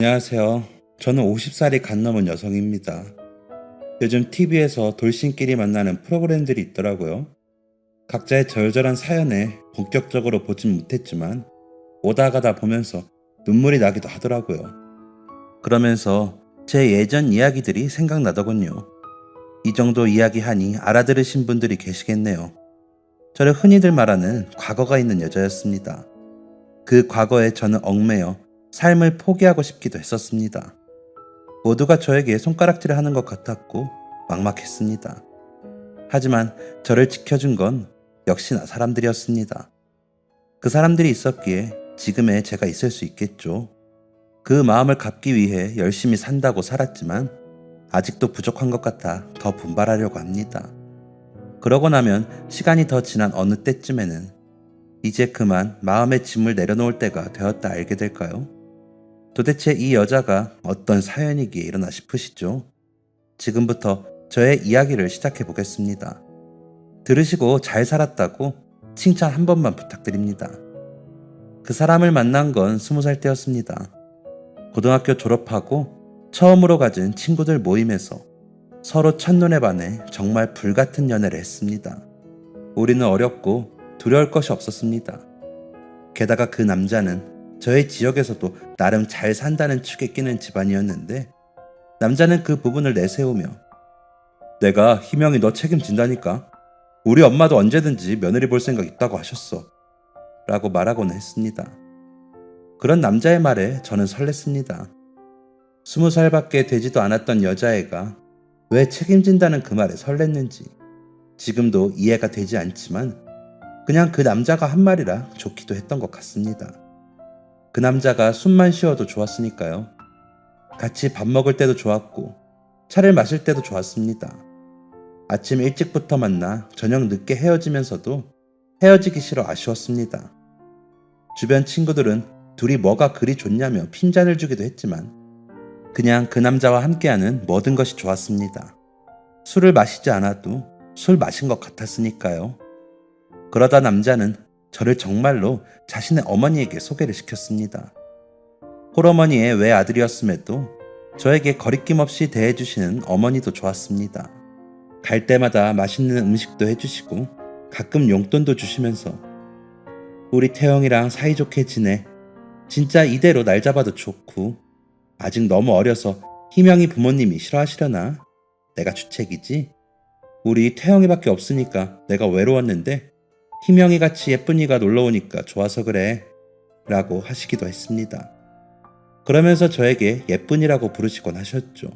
안녕하세요. 저는 50살이 갓 넘은 여성입니다. 요즘 TV에서 돌싱끼리 만나는 프로그램들이 있더라고요. 각자의 절절한 사연에 본격적으로 보진 못했지만 오다 가다 보면서 눈물이 나기도 하더라고요. 그러면서 제 예전 이야기들이 생각나더군요. 이 정도 이야기하니 알아들으신 분들이 계시겠네요. 저를 흔히들 말하는 과거가 있는 여자였습니다. 그 과거에 저는 얽매여 삶을 포기하고 싶기도 했었습니다. 모두가 저에게 손가락질을 하는 것 같았고 막막했습니다. 하지만 저를 지켜준 건 역시나 사람들이었습니다. 그 사람들이 있었기에 지금의 제가 있을 수 있겠죠. 그 마음을 갚기 위해 열심히 산다고 살았지만 아직도 부족한 것 같아 더 분발하려고 합니다. 그러고 나면 시간이 더 지난 어느 때쯤에는 이제 그만 마음의 짐을 내려놓을 때가 되었다 알게 될까요? 도대체 이 여자가 어떤 사연이기에 이러나 싶으시죠? 지금부터 저의 이야기를 시작해 보겠습니다. 들으시고 잘 살았다고 칭찬 한 번만 부탁드립니다. 그 사람을 만난 건 20살 때였습니다. 고등학교 졸업하고 처음으로 가진 친구들 모임에서 서로 첫눈에 반해 정말 불같은 연애를 했습니다. 우리는 어렸고 두려울 것이 없었습니다. 게다가 그 남자는 저의 지역에서도 나름 잘 산다는 축에 끼는 집안이었는데 남자는 그 부분을 내세우며 내가 희명이 너 책임진다니까. 우리 엄마도 언제든지 며느리 볼 생각 있다고 하셨어. 라고 말하곤 했습니다. 그런 남자의 말에 저는 설렜습니다. 20살밖에 되지도 않았던 여자애가 왜 책임진다는 그 말에 설렜는지 지금도 이해가 되지 않지만 그냥 그 남자가 한 말이라 좋기도 했던 것 같습니다. 그 남자가 숨만 쉬어도 좋았으니까요. 같이 밥 먹을 때도 좋았고 차를 마실 때도 좋았습니다. 아침 일찍부터 만나 저녁 늦게 헤어지면서도 헤어지기 싫어 아쉬웠습니다. 주변 친구들은 둘이 뭐가 그리 좋냐며 핀잔을 주기도 했지만 그냥 그 남자와 함께하는 모든 것이 좋았습니다. 술을 마시지 않아도 술 마신 것 같았으니까요. 그러다 남자는 저를 정말로 자신의 어머니에게 소개를 시켰습니다. 홀어머니의 외아들이었음에도 저에게 거리낌 없이 대해주시는 어머니도 좋았습니다. 갈 때마다 맛있는 음식도 해주시고 가끔 용돈도 주시면서 우리 태영이랑 사이좋게 지내. 진짜 이대로 날 잡아도 좋고 아직 너무 어려서 희명이 부모님이 싫어하시려나? 내가 주책이지? 우리 태영이밖에 없으니까 내가 외로웠는데 희명이 같이 예쁜이가 놀러오니까 좋아서 그래 라고 하시기도 했습니다. 그러면서 저에게 예쁜이라고 부르시곤 하셨죠.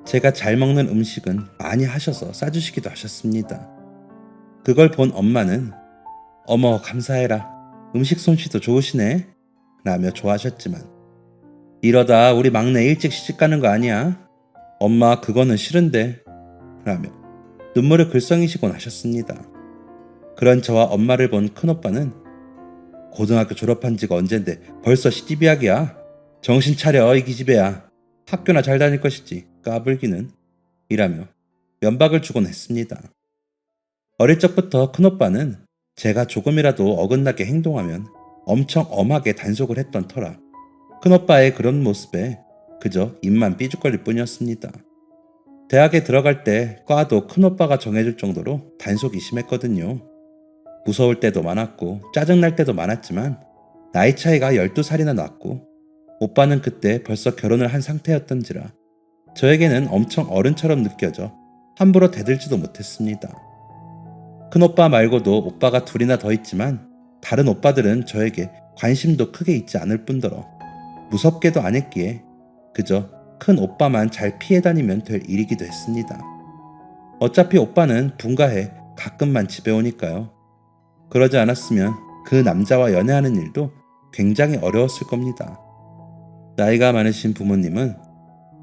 제가 잘 먹는 음식은 많이 하셔서 싸주시기도 하셨습니다. 그걸 본 엄마는 어머 감사해라. 음식 솜씨도 좋으시네 라며 좋아하셨지만 이러다 우리 막내 일찍 시집가는 거 아니야? 엄마 그거는 싫은데 라며 눈물을 글썽이시곤 하셨습니다. 그런 저와 엄마를 본 큰오빠는 고등학교 졸업한 지가 언젠데 벌써 시집이야기야. 정신 차려 이 기집애야. 학교나 잘 다닐 것이지 까불기는 이라며 면박을 주곤 했습니다. 어릴 적부터 큰오빠는 제가 조금이라도 어긋나게 행동하면 엄청 엄하게 단속을 했던 터라 큰오빠의 그런 모습에 그저 입만 삐죽거릴 뿐이었습니다. 대학에 들어갈 때 과도 큰오빠가 정해줄 정도로 단속이 심했거든요. 무서울 때도 많았고 짜증날 때도 많았지만 나이 차이가 12살이나 났고 오빠는 그때 벌써 결혼을 한 상태였던지라 저에게는 엄청 어른처럼 느껴져 함부로 대들지도 못했습니다. 큰오빠 말고도 오빠가 둘이나 더 있지만 다른 오빠들은 저에게 관심도 크게 있지 않을 뿐더러 무섭게도 안 했기에 그저 큰 오빠만 잘 피해 다니면 될 일이기도 했습니다. 어차피 오빠는 분가해 가끔만 집에 오니까요. 그러지 않았으면 그 남자와 연애하는 일도 굉장히 어려웠을 겁니다. 나이가 많으신 부모님은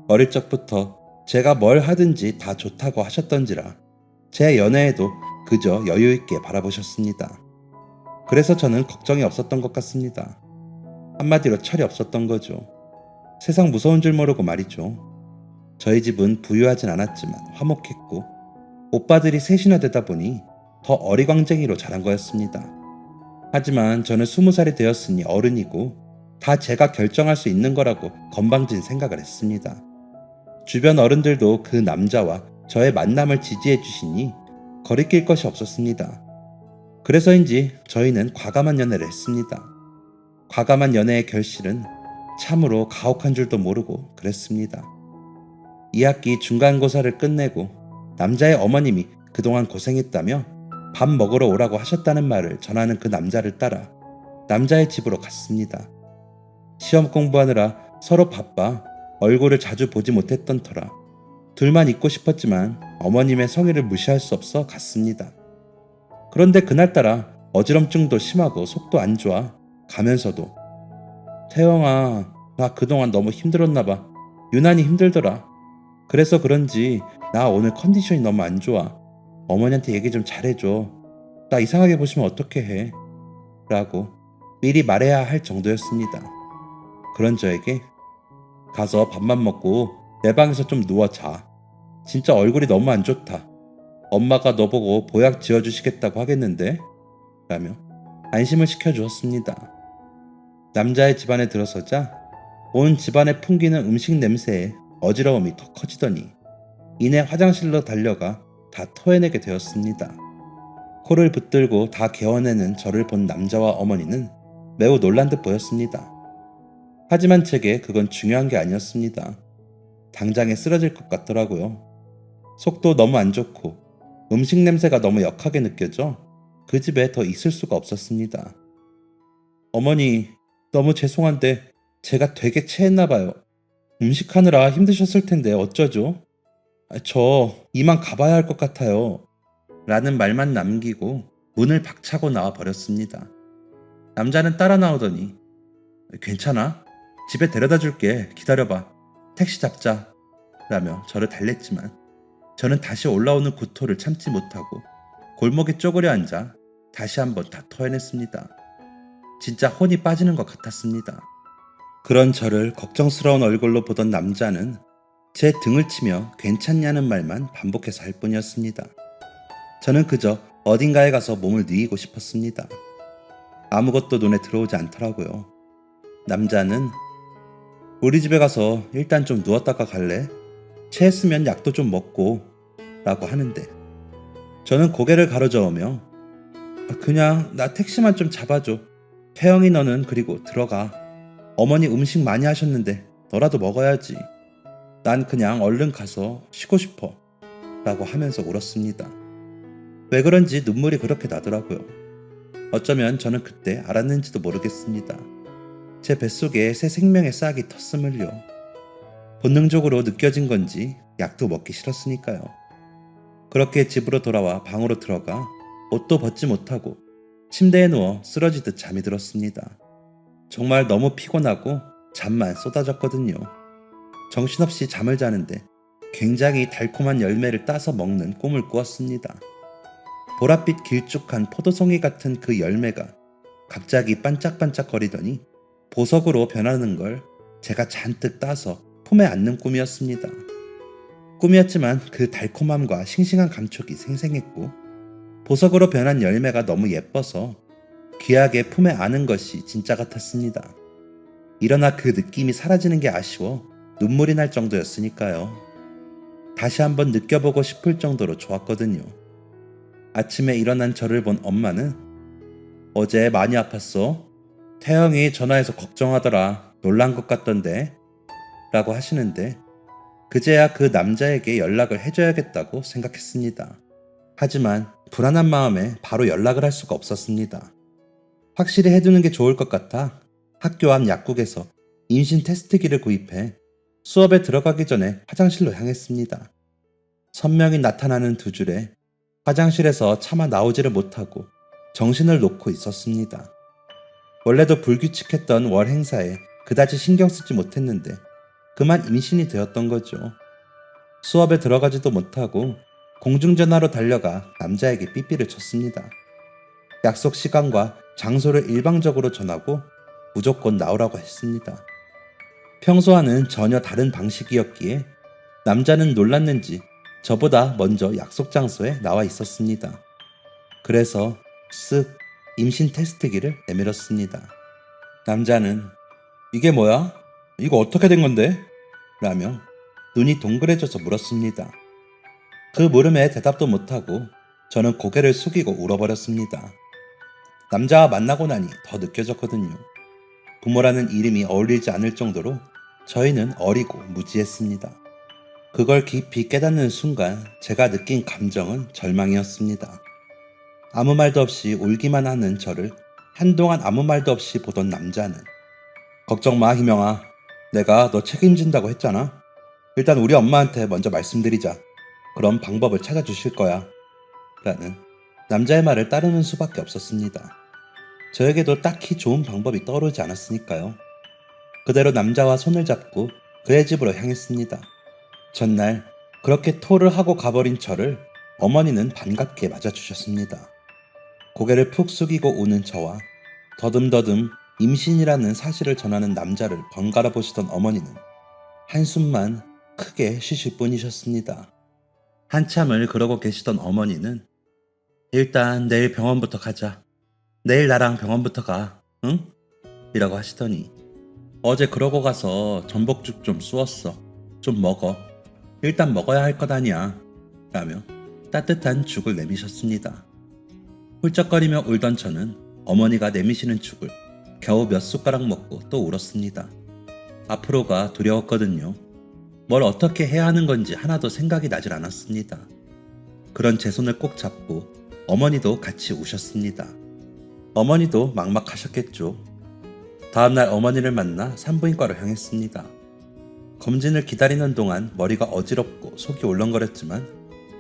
어릴 적부터 제가 뭘 하든지 다 좋다고 하셨던지라 제 연애에도 그저 여유있게 바라보셨습니다. 그래서 저는 걱정이 없었던 것 같습니다. 한마디로 철이 없었던 거죠. 세상 무서운 줄 모르고 말이죠. 저희 집은 부유하진 않았지만 화목했고 오빠들이 셋이나 되다 보니 더 어리광쟁이로 자란 거였습니다. 하지만 저는 20살이 되었으니 어른이고 다 제가 결정할 수 있는 거라고 건방진 생각을 했습니다. 주변 어른들도 그 남자와 저의 만남을 지지해 주시니 거리낄 것이 없었습니다. 그래서인지 저희는 과감한 연애를 했습니다. 과감한 연애의 결실은 참으로 가혹한 줄도 모르고 그랬습니다. 2학기 중간고사를 끝내고 남자의 어머님이 그동안 고생했다며 밥 먹으러 오라고 하셨다는 말을 전하는 그 남자를 따라 남자의 집으로 갔습니다. 시험 공부하느라 서로 바빠 얼굴을 자주 보지 못했던 터라 둘만 있고 싶었지만 어머님의 성의를 무시할 수 없어 갔습니다. 그런데 그날따라 어지럼증도 심하고 속도 안 좋아 가면서도 태영아, 나 그동안 너무 힘들었나봐. 유난히 힘들더라. 그래서 그런지 나 오늘 컨디션이 너무 안 좋아. 어머니한테 얘기 좀 잘해줘. 나 이상하게 보시면 어떻게 해? 라고 미리 말해야 할 정도였습니다. 그런 저에게 가서 밥만 먹고 내 방에서 좀 누워 자. 진짜 얼굴이 너무 안 좋다. 엄마가 너 보고 보약 지어주시겠다고 하겠는데? 라며 안심을 시켜주었습니다. 남자의 집안에 들어서자 온 집안에 풍기는 음식 냄새에 어지러움이 더 커지더니 이내 화장실로 달려가 다 토해내게 되었습니다. 코를 붙들고 다 개어내는 저를 본 남자와 어머니는 매우 놀란 듯 보였습니다. 하지만 제게 그건 중요한 게 아니었습니다. 당장에 쓰러질 것 같더라고요. 속도 너무 안 좋고 음식 냄새가 너무 역하게 느껴져 그 집에 더 있을 수가 없었습니다. 어머니, 너무 죄송한데 제가 되게 체했나 봐요. 음식하느라 힘드셨을 텐데 어쩌죠? 저 이만 가봐야 할 것 같아요. 라는 말만 남기고 문을 박차고 나와 버렸습니다. 남자는 따라 나오더니 괜찮아? 집에 데려다 줄게. 기다려봐. 택시 잡자. 라며 저를 달랬지만 저는 다시 올라오는 구토를 참지 못하고 골목에 쪼그려 앉아 다시 한번 다 토해냈습니다. 진짜 혼이 빠지는 것 같았습니다. 그런 저를 걱정스러운 얼굴로 보던 남자는 제 등을 치며 괜찮냐는 말만 반복해서 할 뿐이었습니다. 저는 그저 어딘가에 가서 몸을 뉘이고 싶었습니다. 아무것도 눈에 들어오지 않더라고요. 남자는 우리 집에 가서 일단 좀 누웠다가 갈래? 체했으면 약도 좀 먹고 라고 하는데 저는 고개를 가로저으며 그냥 나 택시만 좀 잡아줘. 태영이 너는 그리고 들어가. 어머니 음식 많이 하셨는데 너라도 먹어야지. 난 그냥 얼른 가서 쉬고 싶어 라고 하면서 울었습니다. 왜 그런지 눈물이 그렇게 나더라고요. 어쩌면 저는 그때 알았는지도 모르겠습니다. 제 뱃속에 새 생명의 싹이 텄음을요. 본능적으로 느껴진 건지 약도 먹기 싫었으니까요. 그렇게 집으로 돌아와 방으로 들어가 옷도 벗지 못하고 침대에 누워 쓰러지듯 잠이 들었습니다. 정말 너무 피곤하고 잠만 쏟아졌거든요. 정신없이 잠을 자는데 굉장히 달콤한 열매를 따서 먹는 꿈을 꾸었습니다. 보랏빛 길쭉한 포도송이 같은 그 열매가 갑자기 반짝반짝거리더니 보석으로 변하는 걸 제가 잔뜩 따서 품에 안는 꿈이었습니다. 꿈이었지만 그 달콤함과 싱싱한 감촉이 생생했고 보석으로 변한 열매가 너무 예뻐서 귀하게 품에 안은 것이 진짜 같았습니다. 일어나 그 느낌이 사라지는 게 아쉬워 눈물이 날 정도였으니까요. 다시 한번 느껴보고 싶을 정도로 좋았거든요. 아침에 일어난 저를 본 엄마는 어제 많이 아팠어? 태영이 전화해서 걱정하더라. 놀란 것 같던데? 라고 하시는데 그제야 그 남자에게 연락을 해줘야겠다고 생각했습니다. 하지만 불안한 마음에 바로 연락을 할 수가 없었습니다. 확실히 해두는 게 좋을 것 같아 학교 앞 약국에서 임신 테스트기를 구입해 수업에 들어가기 전에 화장실로 향했습니다. 선명히 나타나는 두 줄에 화장실에서 차마 나오지를 못하고 정신을 놓고 있었습니다. 원래도 불규칙했던 월 행사에 그다지 신경 쓰지 못했는데 그만 임신이 되었던 거죠. 수업에 들어가지도 못하고 공중전화로 달려가 남자에게 삐삐를 쳤습니다. 약속 시간과 장소를 일방적으로 전하고 무조건 나오라고 했습니다. 평소와는 전혀 다른 방식이었기에 남자는 놀랐는지 저보다 먼저 약속 장소에 나와 있었습니다. 그래서 쓱 임신 테스트기를 내밀었습니다. 남자는 이게 뭐야? 이거 어떻게 된 건데? 라며 눈이 동그래져서 물었습니다. 그 물음에 대답도 못하고 저는 고개를 숙이고 울어버렸습니다. 남자와 만나고 나니 더 느껴졌거든요. 부모라는 이름이 어울리지 않을 정도로 저희는 어리고 무지했습니다. 그걸 깊이 깨닫는 순간 제가 느낀 감정은 절망이었습니다. 아무 말도 없이 울기만 하는 저를 한동안 아무 말도 없이 보던 남자는 걱정 마, 희명아. 내가 너 책임진다고 했잖아. 일단 우리 엄마한테 먼저 말씀드리자. 그럼 방법을 찾아주실 거야. 라는 남자의 말을 따르는 수밖에 없었습니다. 저에게도 딱히 좋은 방법이 떠오르지 않았으니까요. 그대로 남자와 손을 잡고 그의 집으로 향했습니다. 전날 그렇게 토를 하고 가버린 저를 어머니는 반갑게 맞아주셨습니다. 고개를 푹 숙이고 우는 저와 더듬더듬 임신이라는 사실을 전하는 남자를 번갈아 보시던 어머니는 한숨만 크게 쉬실 뿐이셨습니다. 한참을 그러고 계시던 어머니는 일단 내일 병원부터 가자. 내일 나랑 병원부터 가. 응? 이라고 하시더니 어제 그러고 가서 전복죽 좀 쑤었어. 좀 먹어. 일단 먹어야 할 것 아니야. 라며 따뜻한 죽을 내미셨습니다. 훌쩍거리며 울던 저는 어머니가 내미시는 죽을 겨우 몇 숟가락 먹고 또 울었습니다. 앞으로가 두려웠거든요. 뭘 어떻게 해야 하는 건지 하나도 생각이 나질 않았습니다. 그런 제 손을 꼭 잡고 어머니도 같이 우셨습니다. 어머니도 막막하셨겠죠. 다음날 어머니를 만나 산부인과로 향했습니다. 검진을 기다리는 동안 머리가 어지럽고 속이 울렁거렸지만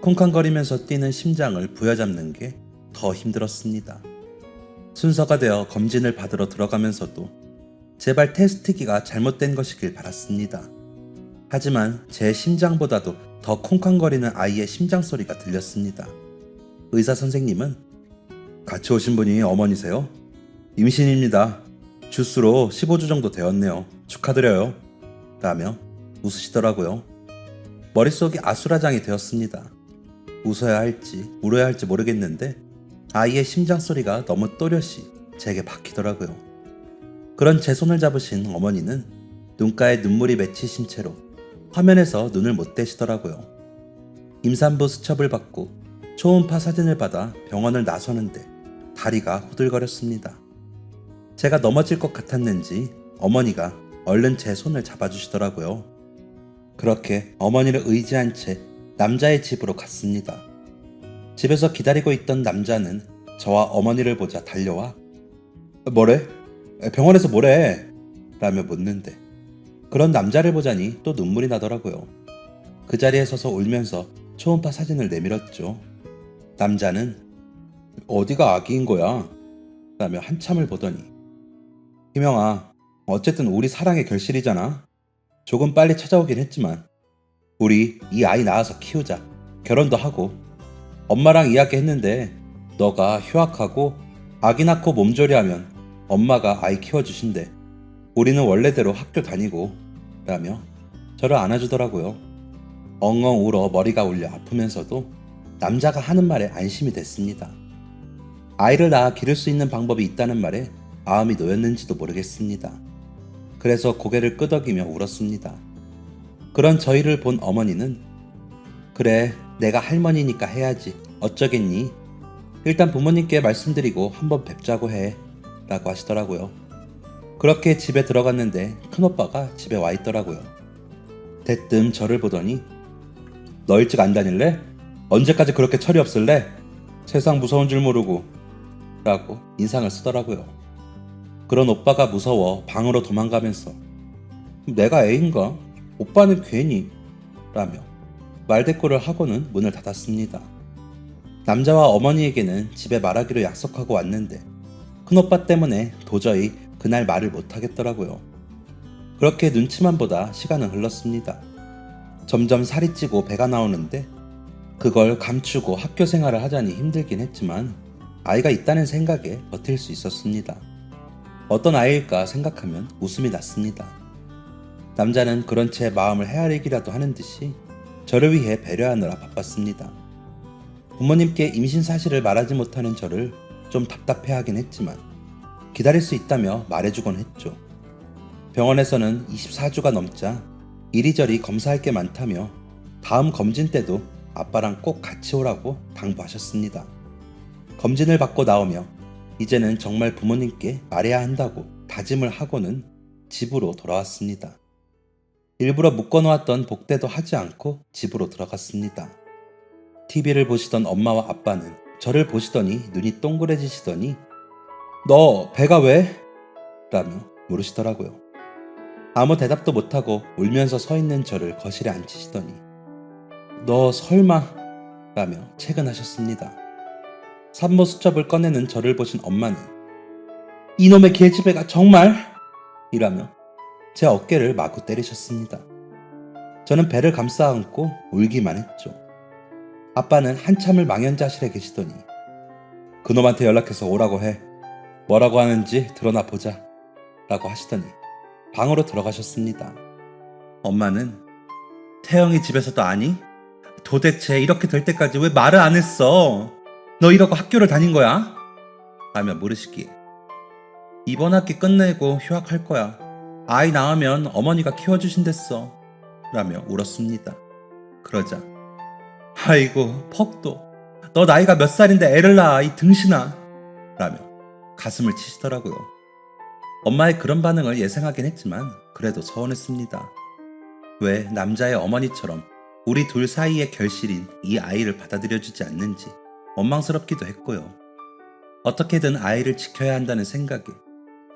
쿵쾅거리면서 뛰는 심장을 부여잡는 게 더 힘들었습니다. 순서가 되어 검진을 받으러 들어가면서도 제발 테스트기가 잘못된 것이길 바랐습니다. 하지만 제 심장보다도 더 쿵쾅거리는 아이의 심장 소리가 들렸습니다. 의사 선생님은 같이 오신 분이 어머니세요? 임신입니다. 주수로 15주 정도 되었네요. 축하드려요. 라며 웃으시더라고요. 머릿속이 아수라장이 되었습니다. 웃어야 할지 울어야 할지 모르겠는데 아이의 심장 소리가 너무 또렷이 제게 박히더라고요. 그런 제 손을 잡으신 어머니는 눈가에 눈물이 맺히신 채로 화면에서 눈을 못 떼시더라고요. 임산부 수첩을 받고 초음파 사진을 받아 병원을 나서는데 다리가 후들거렸습니다. 제가 넘어질 것 같았는지 어머니가 얼른 제 손을 잡아주시더라고요. 그렇게 어머니를 의지한 채 남자의 집으로 갔습니다. 집에서 기다리고 있던 남자는 저와 어머니를 보자 달려와 뭐래? 병원에서 뭐래? 라며 묻는데 그런 남자를 보자니 또 눈물이 나더라고요. 그 자리에 서서 울면서 초음파 사진을 내밀었죠. 남자는 어디가 아기인 거야? 라며 한참을 보더니 희명아, 어쨌든 우리 사랑의 결실이잖아. 조금 빨리 찾아오긴 했지만 우리 이 아이 낳아서 키우자. 결혼도 하고 엄마랑 이야기했는데 너가 휴학하고 아기 낳고 몸조리하면 엄마가 아이 키워주신대. 우리는 원래대로 학교 다니고 라며 저를 안아주더라고요. 엉엉 울어 머리가 울려 아프면서도 남자가 하는 말에 안심이 됐습니다. 아이를 낳아 기를 수 있는 방법이 있다는 말에 마음이 놓였는지도 모르겠습니다. 그래서 고개를 끄덕이며 울었습니다. 그런 저희를 본 어머니는 그래, 내가 할머니니까 해야지. 어쩌겠니? 일단 부모님께 말씀드리고 한번 뵙자고 해. 라고 하시더라고요. 그렇게 집에 들어갔는데 큰오빠가 집에 와 있더라고요. 대뜸 저를 보더니 너 일찍 안 다닐래? 언제까지 그렇게 철이 없을래? 세상 무서운 줄 모르고 라고 인상을 쓰더라고요. 그런 오빠가 무서워 방으로 도망가면서 내가 애인가? 오빠는 괜히 라며 말대꾸를 하고는 문을 닫았습니다. 남자와 어머니에게는 집에 말하기로 약속하고 왔는데 큰오빠 때문에 도저히 그날 말을 못하겠더라고요. 그렇게 눈치만 보다 시간은 흘렀습니다. 점점 살이 찌고 배가 나오는데 그걸 감추고 학교 생활을 하자니 힘들긴 했지만 아이가 있다는 생각에 버틸 수 있었습니다. 어떤 아이일까 생각하면 웃음이 났습니다. 남자는 그런 채 마음을 헤아리기라도 하는 듯이 저를 위해 배려하느라 바빴습니다. 부모님께 임신 사실을 말하지 못하는 저를 좀 답답해하긴 했지만 기다릴 수 있다며 말해주곤 했죠. 병원에서는 24주가 넘자 이리저리 검사할 게 많다며 다음 검진 때도 아빠랑 꼭 같이 오라고 당부하셨습니다. 검진을 받고 나오며 이제는 정말 부모님께 말해야 한다고 다짐을 하고는 집으로 돌아왔습니다. 일부러 묶어놓았던 복대도 하지 않고 집으로 들어갔습니다. TV를 보시던 엄마와 아빠는 저를 보시더니 눈이 동그래지시더니 너 배가 왜? 라며 물으시더라고요. 아무 대답도 못하고 울면서 서 있는 저를 거실에 앉히시더니 너 설마? 라며 채근하셨습니다. 산모 수첩을 꺼내는 저를 보신 엄마는 이놈의 계집애가 정말? 이라며 제 어깨를 마구 때리셨습니다. 저는 배를 감싸 안고 울기만 했죠. 아빠는 한참을 망연자실해 계시더니 그놈한테 연락해서 오라고 해. 뭐라고 하는지 드러나 보자. 라고 하시더니 방으로 들어가셨습니다. 엄마는 태영이 집에서도 아니? 도대체 이렇게 될 때까지 왜 말을 안 했어? 너 이러고 학교를 다닌 거야? 라며 물으시기에 이번 학기 끝내고 휴학할 거야. 아이 낳으면 어머니가 키워주신댔어. 라며 울었습니다. 그러자 아이고 퍽도 너 나이가 몇 살인데 애를 낳아 이 등신아. 라며 가슴을 치시더라고요. 엄마의 그런 반응을 예상하긴 했지만 그래도 서운했습니다. 왜 남자의 어머니처럼 우리 둘 사이의 결실인 이 아이를 받아들여주지 않는지 원망스럽기도 했고요. 어떻게든 아이를 지켜야 한다는 생각에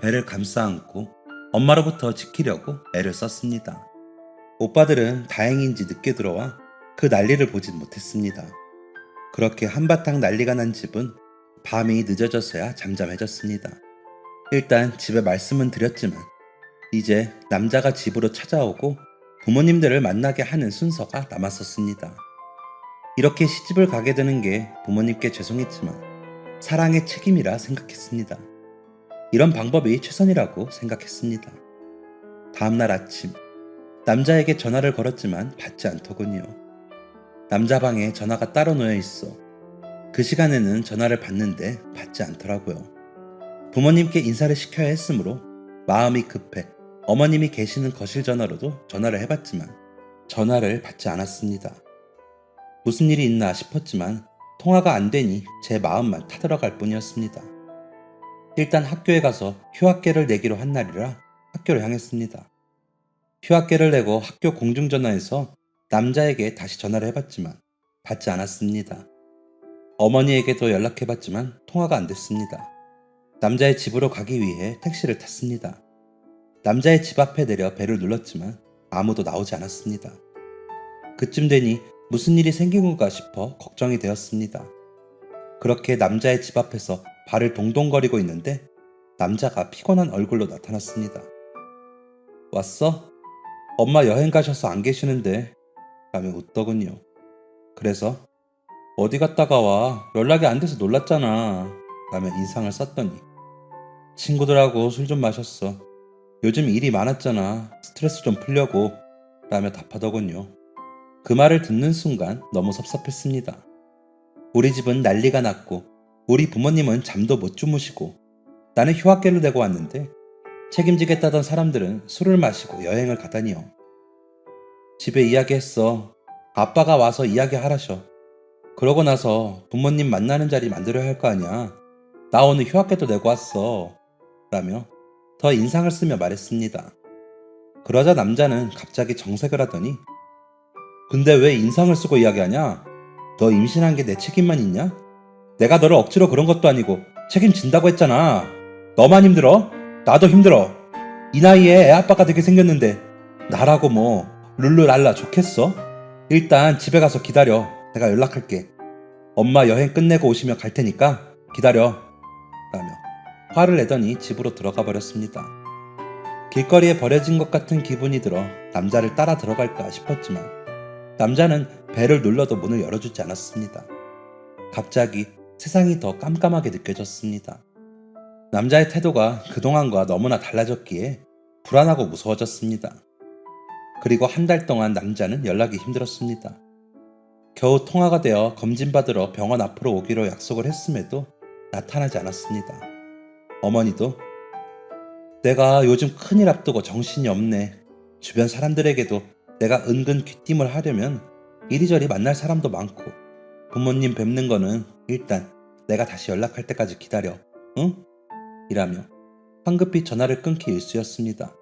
배를 감싸 안고 엄마로부터 지키려고 애를 썼습니다. 오빠들은 다행인지 늦게 들어와 그 난리를 보진 못했습니다. 그렇게 한바탕 난리가 난 집은 밤이 늦어져서야 잠잠해졌습니다. 일단 집에 말씀은 드렸지만 이제 남자가 집으로 찾아오고 부모님들을 만나게 하는 순서가 남았었습니다. 이렇게 시집을 가게 되는 게 부모님께 죄송했지만 사랑의 책임이라 생각했습니다. 이런 방법이 최선이라고 생각했습니다. 다음날 아침 남자에게 전화를 걸었지만 받지 않더군요. 남자 방에 전화가 따로 놓여 있어 그 시간에는 전화를 받는데 받지 않더라고요. 부모님께 인사를 시켜야 했으므로 마음이 급해 어머님이 계시는 거실 전화로도 전화를 해봤지만 전화를 받지 않았습니다. 무슨 일이 있나 싶었지만 통화가 안 되니 제 마음만 타들어갈 뿐이었습니다. 일단 학교에 가서 휴학계를 내기로 한 날이라 학교를 향했습니다. 휴학계를 내고 학교 공중전화에서 남자에게 다시 전화를 해봤지만 받지 않았습니다. 어머니에게도 연락해봤지만 통화가 안 됐습니다. 남자의 집으로 가기 위해 택시를 탔습니다. 남자의 집 앞에 내려 벨을 눌렀지만 아무도 나오지 않았습니다. 그쯤 되니 무슨 일이 생긴 건가 싶어 걱정이 되었습니다. 그렇게 남자의 집 앞에서 발을 동동거리고 있는데 남자가 피곤한 얼굴로 나타났습니다. 왔어? 엄마 여행 가셔서 안 계시는데 라며 웃더군요. 그래서 어디 갔다가 와? 연락이 안 돼서 놀랐잖아 라며 인상을 썼더니 친구들하고 술 좀 마셨어. 요즘 일이 많았잖아. 스트레스 좀 풀려고 라며 답하더군요. 그 말을 듣는 순간 너무 섭섭했습니다. 우리 집은 난리가 났고 우리 부모님은 잠도 못 주무시고 나는 휴학계를 내고 왔는데 책임지겠다던 사람들은 술을 마시고 여행을 가다니요. 집에 이야기했어. 아빠가 와서 이야기하라셔. 그러고 나서 부모님 만나는 자리 만들어야 할 거 아니야. 나 오늘 휴학계도 내고 왔어. 라며 더 인상을 쓰며 말했습니다. 그러자 남자는 갑자기 정색을 하더니 근데 왜 인상을 쓰고 이야기하냐? 너 임신한 게 내 책임만 있냐? 내가 너를 억지로 그런 것도 아니고 책임진다고 했잖아. 너만 힘들어? 나도 힘들어. 이 나이에 애 아빠가 되게 생겼는데 나라고 뭐 룰루랄라 좋겠어? 일단 집에 가서 기다려. 내가 연락할게. 엄마 여행 끝내고 오시면 갈 테니까 기다려. 라며 화를 내더니 집으로 들어가 버렸습니다. 길거리에 버려진 것 같은 기분이 들어 남자를 따라 들어갈까 싶었지만 남자는 벨을 눌러도 문을 열어주지 않았습니다. 갑자기 세상이 더 깜깜하게 느껴졌습니다. 남자의 태도가 그동안과 너무나 달라졌기에 불안하고 무서워졌습니다. 그리고 한 달 동안 남자는 연락이 힘들었습니다. 겨우 통화가 되어 검진받으러 병원 앞으로 오기로 약속을 했음에도 나타나지 않았습니다. 어머니도 내가 요즘 큰일 앞두고 정신이 없네. 주변 사람들에게도 내가 은근 귀띔을 하려면 이리저리 만날 사람도 많고 부모님 뵙는 거는 일단 내가 다시 연락할 때까지 기다려. 응? 이라며 황급히 전화를 끊기 일쑤였습니다.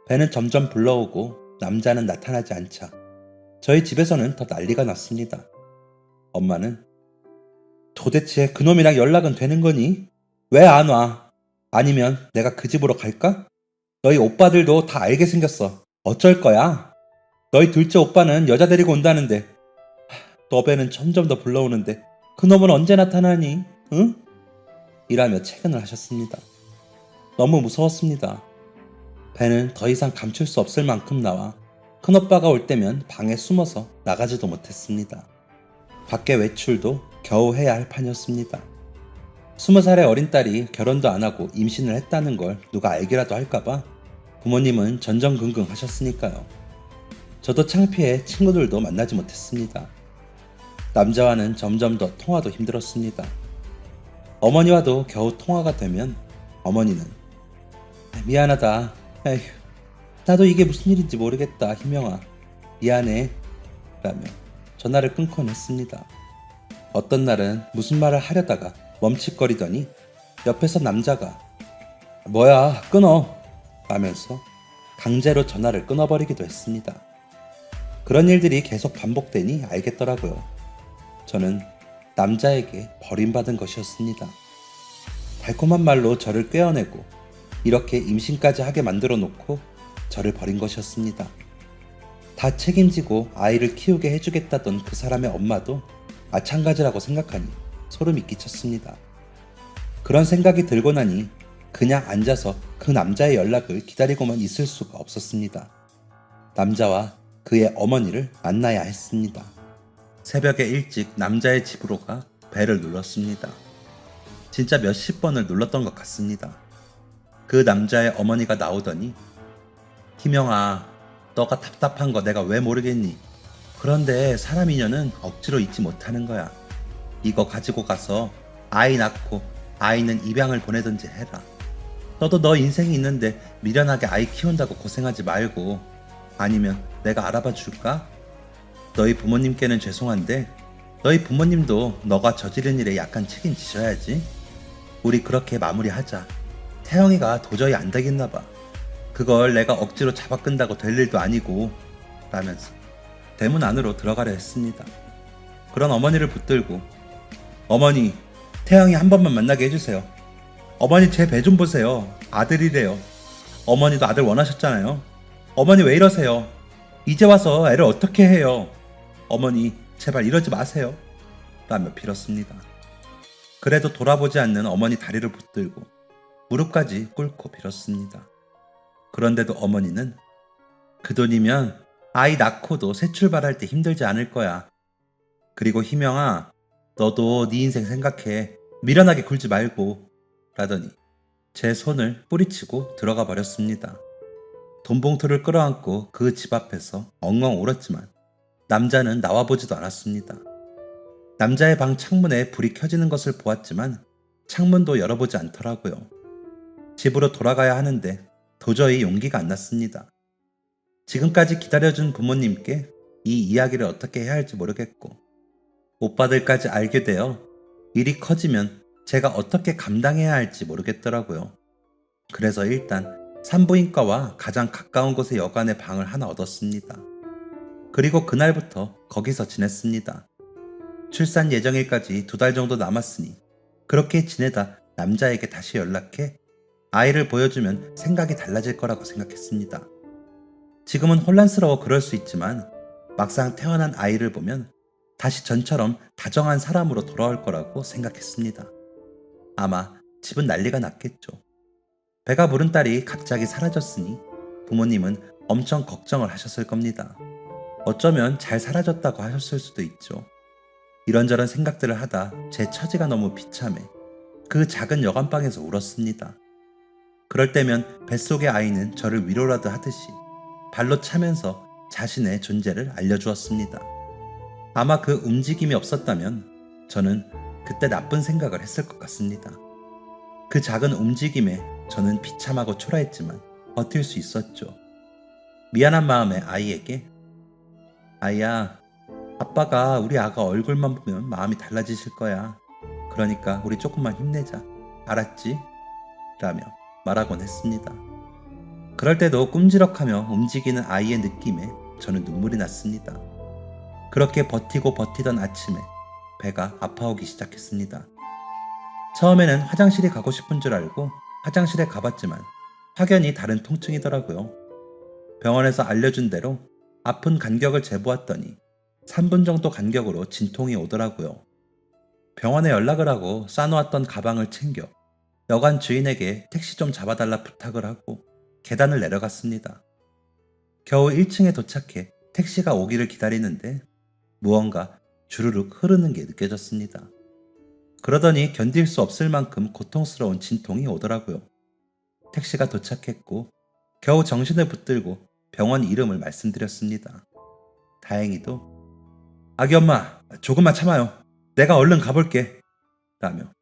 배는 점점 불러오고 남자는 나타나지 않자 저희 집에서는 더 난리가 났습니다. 엄마는 도대체 그놈이랑 연락은 되는 거니? 왜 안 와? 아니면 내가 그 집으로 갈까? 너희 오빠들도 다 알게 생겼어. 어쩔 거야? 너희 둘째 오빠는 여자 데리고 온다는데 너배는 점점 더 불러오는데 그놈은 언제 나타나니? 응? 이라며 채근을 하셨습니다. 너무 무서웠습니다. 배는 더 이상 감출 수 없을 만큼 나와 큰오빠가 올 때면 방에 숨어서 나가지도 못했습니다. 밖에 외출도 겨우 해야 할 판이었습니다. 20살의 어린 딸이 결혼도 안 하고 임신을 했다는 걸 누가 알기라도 할까봐 부모님은 전전긍긍 하셨으니까요. 저도 창피해 친구들도 만나지 못했습니다. 남자와는 점점 더 통화도 힘들었습니다. 어머니와도 겨우 통화가 되면 어머니는 미안하다. 에휴, 나도 이게 무슨 일인지 모르겠다. 희명아, 미안해. 라며 전화를 끊곤 했습니다. 어떤 날은 무슨 말을 하려다가 멈칫거리더니 옆에서 남자가 뭐야 끊어 라면서 강제로 전화를 끊어버리기도 했습니다. 그런 일들이 계속 반복되니 알겠더라고요. 저는 남자에게 버림받은 것이었습니다. 달콤한 말로 저를 꿰어내고 이렇게 임신까지 하게 만들어 놓고 저를 버린 것이었습니다. 다 책임지고 아이를 키우게 해주겠다던 그 사람의 엄마도 마찬가지라고 생각하니 소름이 끼쳤습니다. 그런 생각이 들고 나니 그냥 앉아서 그 남자의 연락을 기다리고만 있을 수가 없었습니다. 남자와 그의 어머니를 만나야 했습니다. 새벽에 일찍 남자의 집으로 가 벨을 눌렀습니다. 진짜 몇십 번을 눌렀던 것 같습니다. 그 남자의 어머니가 나오더니 희명아, 너가 답답한 거 내가 왜 모르겠니? 그런데 사람 인연은 억지로 잊지 못하는 거야. 이거 가지고 가서 아이 낳고 아이는 입양을 보내든지 해라. 너도 너 인생이 있는데 미련하게 아이 키운다고 고생하지 말고 아니면 내가 알아봐 줄까? 너희 부모님께는 죄송한데 너희 부모님도 너가 저지른 일에 약간 책임지셔야지. 우리 그렇게 마무리하자. 태영이가 도저히 안 되겠나 봐. 그걸 내가 억지로 잡아 끈다고 될 일도 아니고 라면서 대문 안으로 들어가려 했습니다. 그런 어머니를 붙들고 어머니, 태영이 한 번만 만나게 해주세요. 어머니 제 배 좀 보세요. 아들이래요. 어머니도 아들 원하셨잖아요. 어머니 왜 이러세요? 이제 와서 애를 어떻게 해요? 어머니 제발 이러지 마세요. 라며 빌었습니다. 그래도 돌아보지 않는 어머니 다리를 붙들고 무릎까지 꿇고 빌었습니다. 그런데도 어머니는 그 돈이면 아이 낳고도 새 출발할 때 힘들지 않을 거야. 그리고 희명아, 너도 네 인생 생각해. 미련하게 굴지 말고 라더니 제 손을 뿌리치고 들어가 버렸습니다. 돈봉투를 끌어안고 그 집 앞에서 엉엉 울었지만 남자는 나와보지도 않았습니다. 남자의 방 창문에 불이 켜지는 것을 보았지만 창문도 열어보지 않더라고요. 집으로 돌아가야 하는데 도저히 용기가 안 났습니다. 지금까지 기다려준 부모님께 이 이야기를 어떻게 해야 할지 모르겠고 오빠들까지 알게 되어 일이 커지면 제가 어떻게 감당해야 할지 모르겠더라고요. 그래서 일단 산부인과와 가장 가까운 곳의 여관에 방을 하나 얻었습니다. 그리고 그날부터 거기서 지냈습니다. 출산 예정일까지 2달 정도 남았으니 그렇게 지내다 남자에게 다시 연락해 아이를 보여주면 생각이 달라질 거라고 생각했습니다. 지금은 혼란스러워 그럴 수 있지만 막상 태어난 아이를 보면 다시 전처럼 다정한 사람으로 돌아올 거라고 생각했습니다. 아마 집은 난리가 났겠죠. 배가 부른 딸이 갑자기 사라졌으니 부모님은 엄청 걱정을 하셨을 겁니다. 어쩌면 잘 사라졌다고 하셨을 수도 있죠. 이런저런 생각들을 하다 제 처지가 너무 비참해 그 작은 여관방에서 울었습니다. 그럴 때면 뱃속의 아이는 저를 위로라도 하듯이 발로 차면서 자신의 존재를 알려주었습니다. 아마 그 움직임이 없었다면 저는 그때 나쁜 생각을 했을 것 같습니다. 그 작은 움직임에 저는 비참하고 초라했지만 버틸 수 있었죠. 미안한 마음에 아이에게 아이야, 아빠가 우리 아가 얼굴만 보면 마음이 달라지실 거야. 그러니까 우리 조금만 힘내자. 알았지? 라며 말하곤 했습니다. 그럴 때도 꼼지럭하며 움직이는 아이의 느낌에 저는 눈물이 났습니다. 그렇게 버티고 버티던 아침에 배가 아파오기 시작했습니다. 처음에는 화장실이 가고 싶은 줄 알고 화장실에 가봤지만 확연히 다른 통증이더라고요. 병원에서 알려준 대로 아픈 간격을 재보았더니 3분 정도 간격으로 진통이 오더라고요. 병원에 연락을 하고 싸놓았던 가방을 챙겨 여관 주인에게 택시 좀 잡아달라 부탁을 하고 계단을 내려갔습니다. 겨우 1층에 도착해 택시가 오기를 기다리는데 무언가 주르륵 흐르는 게 느껴졌습니다. 그러더니 견딜 수 없을 만큼 고통스러운 진통이 오더라고요. 택시가 도착했고 겨우 정신을 붙들고 병원 이름을 말씀드렸습니다. 다행히도 아기 엄마 조금만 참아요. 내가 얼른 가볼게. 라며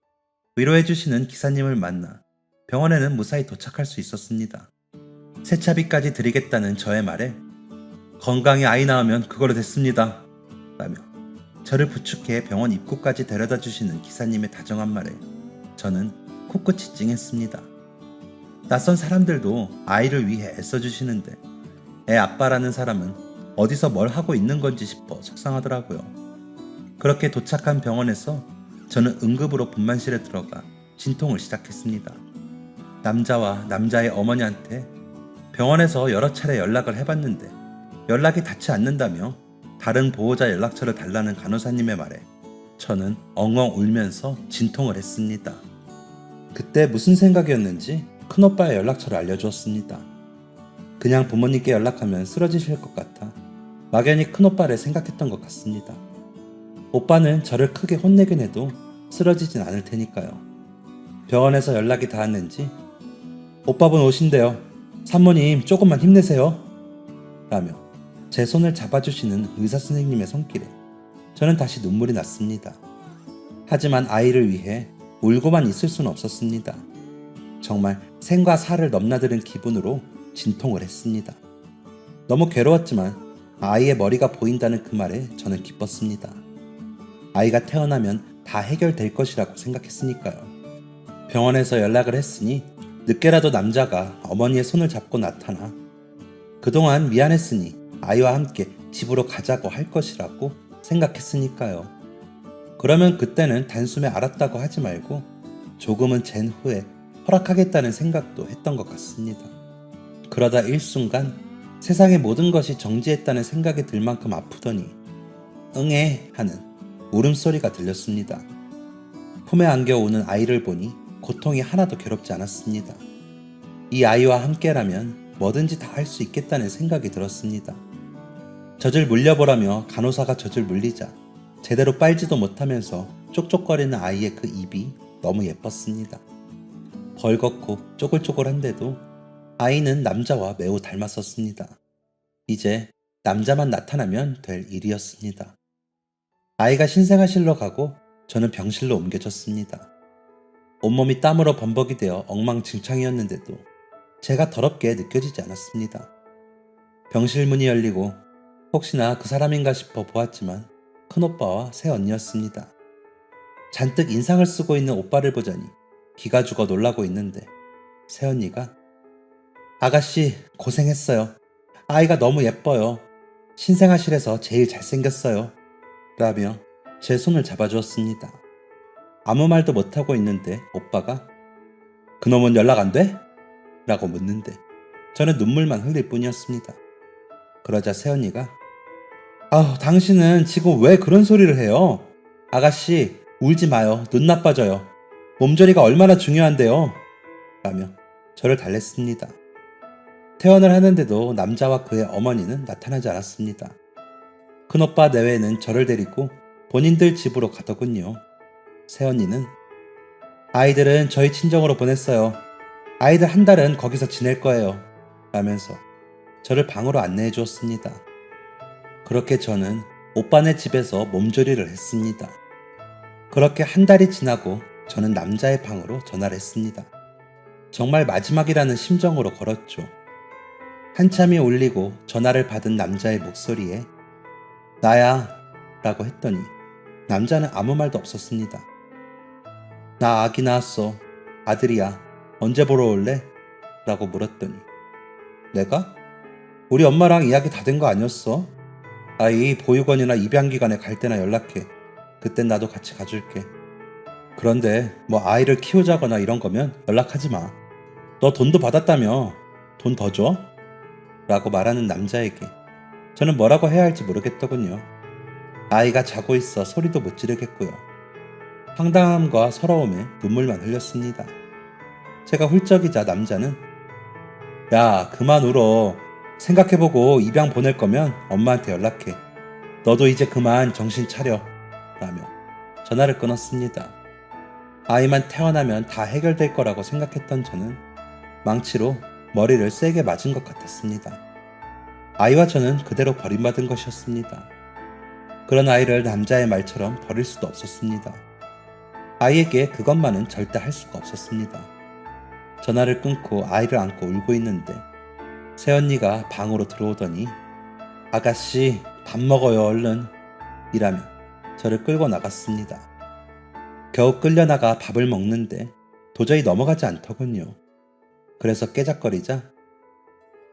위로해주시는 기사님을 만나 병원에는 무사히 도착할 수 있었습니다. 세차비까지 드리겠다는 저의 말에 건강히 아이 낳으면 그걸로 됐습니다. 라며 저를 부축해 병원 입구까지 데려다 주시는 기사님의 다정한 말에 저는 코끝이 찡했습니다. 낯선 사람들도 아이를 위해 애써주시는데 애 아빠라는 사람은 어디서 뭘 하고 있는 건지 싶어 속상하더라고요. 그렇게 도착한 병원에서 저는 응급으로 분만실에 들어가 진통을 시작했습니다. 남자와 남자의 어머니한테 병원에서 여러 차례 연락을 해봤는데 연락이 닿지 않는다며 다른 보호자 연락처를 달라는 간호사님의 말에 저는 엉엉 울면서 진통을 했습니다. 그때 무슨 생각이었는지 큰오빠의 연락처를 알려주었습니다. 그냥 부모님께 연락하면 쓰러지실 것 같아 막연히 큰오빠를 생각했던 것 같습니다. 오빠는 저를 크게 혼내긴 해도 쓰러지진 않을 테니까요. 병원에서 연락이 닿았는지 오빠분 오신대요. 산모님 조금만 힘내세요. 라며 제 손을 잡아주시는 의사 선생님의 손길에 저는 다시 눈물이 났습니다. 하지만 아이를 위해 울고만 있을 수는 없었습니다. 정말 생과 사를 넘나드는 기분으로 진통을 했습니다. 너무 괴로웠지만 아이의 머리가 보인다는 그 말에 저는 기뻤습니다. 아이가 태어나면 다 해결될 것이라고 생각했으니까요. 병원에서 연락을 했으니 늦게라도 남자가 어머니의 손을 잡고 나타나 그동안 미안했으니 아이와 함께 집으로 가자고 할 것이라고 생각했으니까요. 그러면 그때는 단숨에 알았다고 하지 말고 조금은 잰 후에 허락하겠다는 생각도 했던 것 같습니다. 그러다 일순간 세상의 모든 것이 정지했다는 생각이 들 만큼 아프더니 응애 하는 울음소리가 들렸습니다. 품에 안겨오는 아이를 보니 고통이 하나도 괴롭지 않았습니다. 이 아이와 함께라면 뭐든지 다 할 수 있겠다는 생각이 들었습니다. 젖을 물려보라며 간호사가 젖을 물리자 제대로 빨지도 못하면서 쪽쪽거리는 아이의 그 입이 너무 예뻤습니다. 벌겋고 쪼글쪼글한데도 아이는 남자와 매우 닮았었습니다. 이제 남자만 나타나면 될 일이었습니다. 아이가 신생아실로 가고 저는 병실로 옮겨졌습니다. 온몸이 땀으로 범벅이 되어 엉망진창이었는데도 제가 더럽게 느껴지지 않았습니다. 병실 문이 열리고 혹시나 그 사람인가 싶어 보았지만 큰오빠와 새언니였습니다. 잔뜩 인상을 쓰고 있는 오빠를 보자니 기가 죽어 놀라고 있는데 새언니가 아가씨 고생했어요. 아이가 너무 예뻐요. 신생아실에서 제일 잘생겼어요. 라며 제 손을 잡아주었습니다. 아무 말도 못하고 있는데 오빠가 그놈은 연락 안 돼? 라고 묻는데 저는 눈물만 흘릴 뿐이었습니다. 그러자 새언니가 당신은 지금 왜 그런 소리를 해요? 아가씨 울지 마요. 눈 나빠져요. 몸조리가 얼마나 중요한데요. 라며 저를 달랬습니다. 퇴원을 하는데도 남자와 그의 어머니는 나타나지 않았습니다. 큰오빠 내외는 저를 데리고 본인들 집으로 가더군요. 새언니는 아이들은 저희 친정으로 보냈어요. 아이들 한 달은 거기서 지낼 거예요. 라면서 저를 방으로 안내해 주었습니다. 그렇게 저는 오빠네 집에서 몸조리를 했습니다. 그렇게 한 달이 지나고 저는 남자의 방으로 전화를 했습니다. 정말 마지막이라는 심정으로 걸었죠. 한참이 울리고 전화를 받은 남자의 목소리에 나야 라고 했더니 남자는 아무 말도 없었습니다. 나 아기 낳았어. 아들이야. 언제 보러 올래? 라고 물었더니 내가? 우리 엄마랑 이야기 다 된 거 아니었어? 아이 보육원이나 입양기관에 갈 때나 연락해. 그땐 나도 같이 가줄게. 그런데 뭐 아이를 키우자거나 이런 거면 연락하지 마. 너 돈도 받았다며. 돈 더 줘? 라고 말하는 남자에게 저는 뭐라고 해야 할지 모르겠더군요. 아이가 자고 있어 소리도 못 지르겠고요. 황당함과 서러움에 눈물만 흘렸습니다. 제가 훌쩍이자 남자는 야 그만 울어. 생각해보고 입양 보낼 거면 엄마한테 연락해. 너도 이제 그만 정신 차려. 라며 전화를 끊었습니다. 아이만 태어나면 다 해결될 거라고 생각했던 저는 망치로 머리를 세게 맞은 것 같았습니다. 아이와 저는 그대로 버림받은 것이었습니다. 그런 아이를 남자의 말처럼 버릴 수도 없었습니다. 아이에게 그것만은 절대 할 수가 없었습니다. 전화를 끊고 아이를 안고 울고 있는데 새언니가 방으로 들어오더니 아가씨 밥 먹어요 얼른 이라며 저를 끌고 나갔습니다. 겨우 끌려나가 밥을 먹는데 도저히 넘어가지 않더군요. 그래서 깨작거리자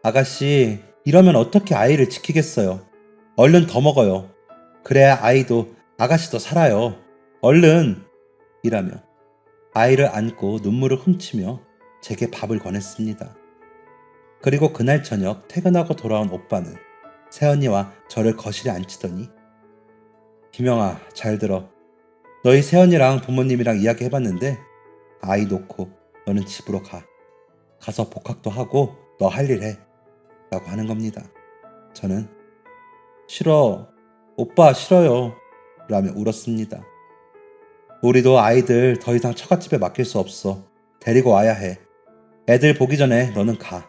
아가씨 이러면 어떻게 아이를 지키겠어요. 얼른 더 먹어요. 그래야 아이도 아가씨도 살아요. 얼른 이라며 아이를 안고 눈물을 훔치며 제게 밥을 권했습니다. 그리고 그날 저녁 퇴근하고 돌아온 오빠는 새언니와 저를 거실에 앉히더니 김영아 잘 들어. 너희 새언니랑 부모님이랑 이야기해봤는데 아이 놓고 너는 집으로 가. 가서 복학도 하고 너 할 일 해. 라고 하는 겁니다. 저는 싫어. 오빠 싫어요. 라며 울었습니다. 우리도 아이들 더 이상 처갓집에 맡길 수 없어. 데리고 와야 해. 애들 보기 전에 너는 가.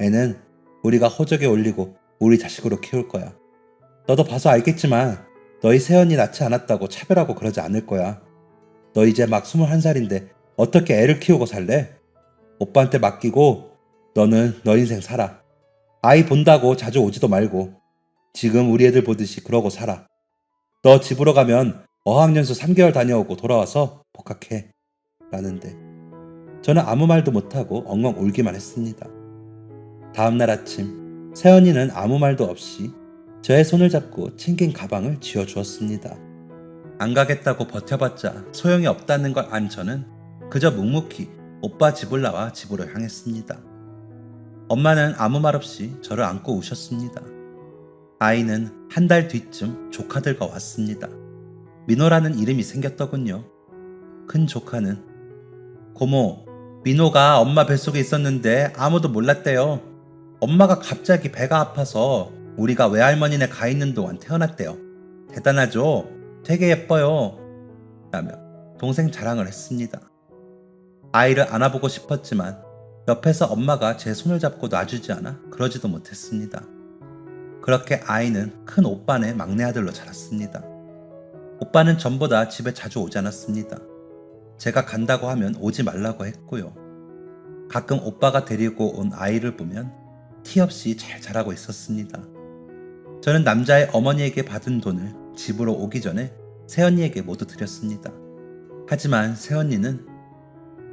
애는 우리가 호적에 올리고 우리 자식으로 키울 거야. 너도 봐서 알겠지만 너희 새언니 낳지 않았다고 차별하고 그러지 않을 거야. 너 이제 막 21살인데 어떻게 애를 키우고 살래? 오빠한테 맡기고 너는 너 인생 살아. 아이 본다고 자주 오지도 말고 지금 우리 애들 보듯이 그러고 살아. 너 집으로 가면 어학연수 3개월 다녀오고 돌아와서 복학해. 라는데 저는 아무 말도 못하고 엉엉 울기만 했습니다. 다음날 아침 새언니는 아무 말도 없이 저의 손을 잡고 챙긴 가방을 쥐어주었습니다. 안 가겠다고 버텨봤자 소용이 없다는 걸 안 저는 그저 묵묵히 오빠 집을 나와 집으로 향했습니다. 엄마는 아무 말 없이 저를 안고 우셨습니다. 아이는 한 달 뒤쯤 조카들과 왔습니다. 민호라는 이름이 생겼더군요. 큰 조카는 고모, 민호가 엄마 뱃속에 있었는데 아무도 몰랐대요. 엄마가 갑자기 배가 아파서 우리가 외할머니네 가 있는 동안 태어났대요. 대단하죠? 되게 예뻐요. 라며 동생 자랑을 했습니다. 아이를 안아보고 싶었지만 옆에서 엄마가 제 손을 잡고 놔주지 않아 그러지도 못했습니다. 그렇게 아이는 큰 오빠네 막내 아들로 자랐습니다. 오빠는 전보다 집에 자주 오지 않았습니다. 제가 간다고 하면 오지 말라고 했고요. 가끔 오빠가 데리고 온 아이를 보면 티 없이 잘 자라고 있었습니다. 저는 남자의 어머니에게 받은 돈을 집으로 오기 전에 새언니에게 모두 드렸습니다. 하지만 새언니는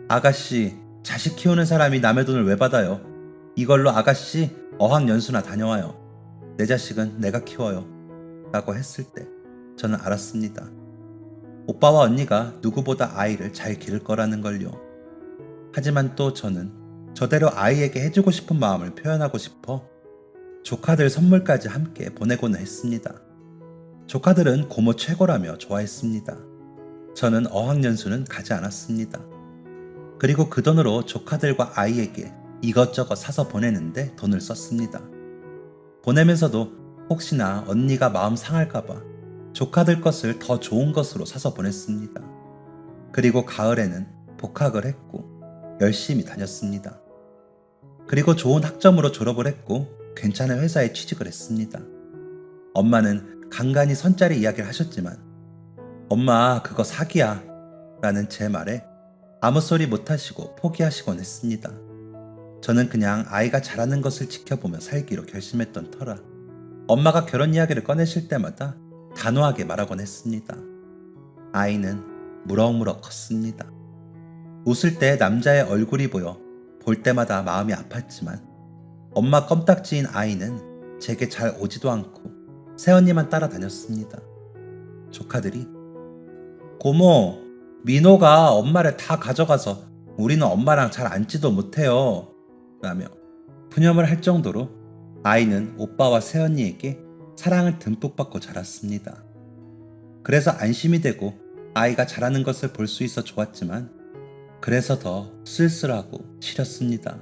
아가씨, 자식 키우는 사람이 남의 돈을 왜 받아요? 이걸로 아가씨 어학연수나 다녀와요. 내 자식은 내가 키워요. 라고 했을 때 저는 알았습니다. 오빠와 언니가 누구보다 아이를 잘 기를 거라는 걸요. 하지만 또 저는 저대로 아이에게 해주고 싶은 마음을 표현하고 싶어 조카들 선물까지 함께 보내고는 했습니다. 조카들은 고모 최고라며 좋아했습니다. 저는 어학연수는 가지 않았습니다. 그리고 그 돈으로 조카들과 아이에게 이것저것 사서 보내는데 돈을 썼습니다. 보내면서도 혹시나 언니가 마음 상할까봐 조카들 것을 더 좋은 것으로 사서 보냈습니다. 그리고 가을에는 복학을 했고 열심히 다녔습니다. 그리고 좋은 학점으로 졸업을 했고 괜찮은 회사에 취직을 했습니다. 엄마는 간간히 선짜리 이야기를 하셨지만 엄마 그거 사기야 라는 제 말에 아무 소리 못하시고 포기하시곤 했습니다. 저는 그냥 아이가 자라는 것을 지켜보며 살기로 결심했던 터라 엄마가 결혼 이야기를 꺼내실 때마다 단호하게 말하곤 했습니다. 아이는 무럭무럭 컸습니다. 웃을 때 남자의 얼굴이 보여 볼 때마다 마음이 아팠지만 엄마 껌딱지인 아이는 제게 잘 오지도 않고 새언니만 따라다녔습니다. 조카들이 고모, 민호가 엄마를 다 가져가서 우리는 엄마랑 잘 앉지도 못해요 라며 푸념을 할 정도로 아이는 오빠와 새언니에게 사랑을 듬뿍 받고 자랐습니다. 그래서 안심이 되고 아이가 자라는 것을 볼 수 있어 좋았지만 그래서 더 쓸쓸하고 시렸습니다.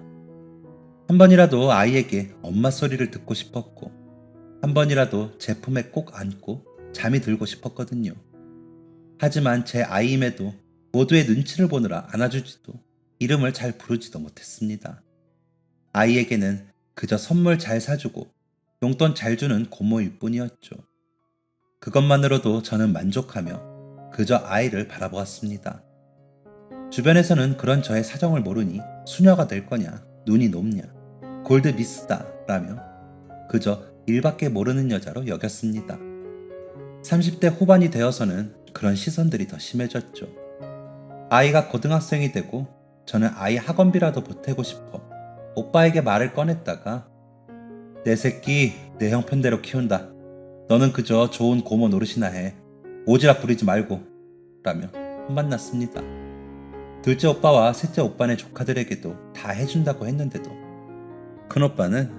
한 번이라도 아이에게 엄마 소리를 듣고 싶었고 한 번이라도 제 품에 꼭 안고 잠이 들고 싶었거든요. 하지만 제 아이임에도 모두의 눈치를 보느라 안아주지도 이름을 잘 부르지도 못했습니다. 아이에게는 그저 선물 잘 사주고 용돈 잘 주는 고모일 뿐이었죠. 그것만으로도 저는 만족하며 그저 아이를 바라보았습니다. 주변에서는 그런 저의 사정을 모르니 수녀가 될 거냐, 눈이 높냐, 골드 미스다 라며 그저 일밖에 모르는 여자로 여겼습니다. 30대 후반이 되어서는 그런 시선들이 더 심해졌죠. 아이가 고등학생이 되고 저는 아이 학원비라도 보태고 싶어 오빠에게 말을 꺼냈다가 내 새끼 내 형편대로 키운다. 너는 그저 좋은 고모 노릇이나 해. 오지랖 부리지 말고 라며 혼만났습니다. 둘째 오빠와 셋째 오빠네 조카들에게도 다 해준다고 했는데도 큰오빠는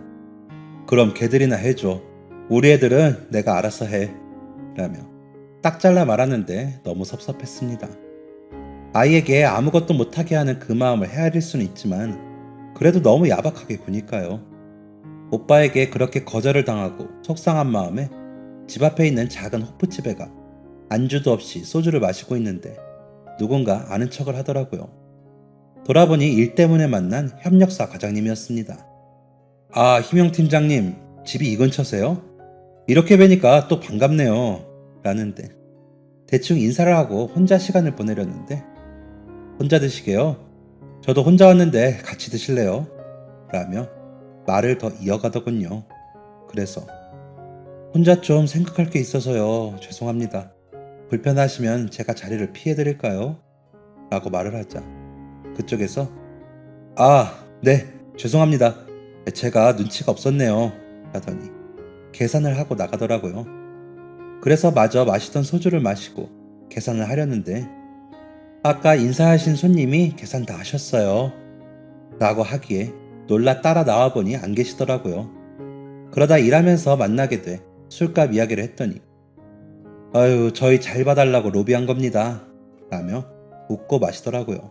그럼 걔들이나 해줘. 우리 애들은 내가 알아서 해 라며 딱 잘라 말하는데 너무 섭섭했습니다. 아이에게 아무것도 못하게 하는 그 마음을 헤아릴 수는 있지만 그래도 너무 야박하게 구니까요. 오빠에게 그렇게 거절을 당하고 속상한 마음에 집 앞에 있는 작은 호프집에 가 안주도 없이 소주를 마시고 있는데 누군가 아는 척을 하더라고요. 돌아보니 일 때문에 만난 협력사 과장님이었습니다. 아, 희명 팀장님, 집이 이 근처세요? 이렇게 뵈니까 또 반갑네요 라는데 대충 인사를 하고 혼자 시간을 보내려는데 혼자 드시게요? 저도 혼자 왔는데 같이 드실래요? 라며 말을 더 이어가더군요. 그래서 혼자 좀 생각할 게 있어서요. 죄송합니다. 불편하시면 제가 자리를 피해드릴까요? 라고 말을 하자 그쪽에서 아, 네, 죄송합니다. 제가 눈치가 없었네요 라더니 계산을 하고 나가더라고요. 그래서 마저 마시던 소주를 마시고 계산을 하려는데 아까 인사하신 손님이 계산 다 하셨어요 라고 하기에 놀라 따라 나와보니 안 계시더라고요. 그러다 일하면서 만나게 돼 술값 이야기를 했더니 아유, 저희 잘 봐달라고 로비한 겁니다 라며 웃고 마시더라고요.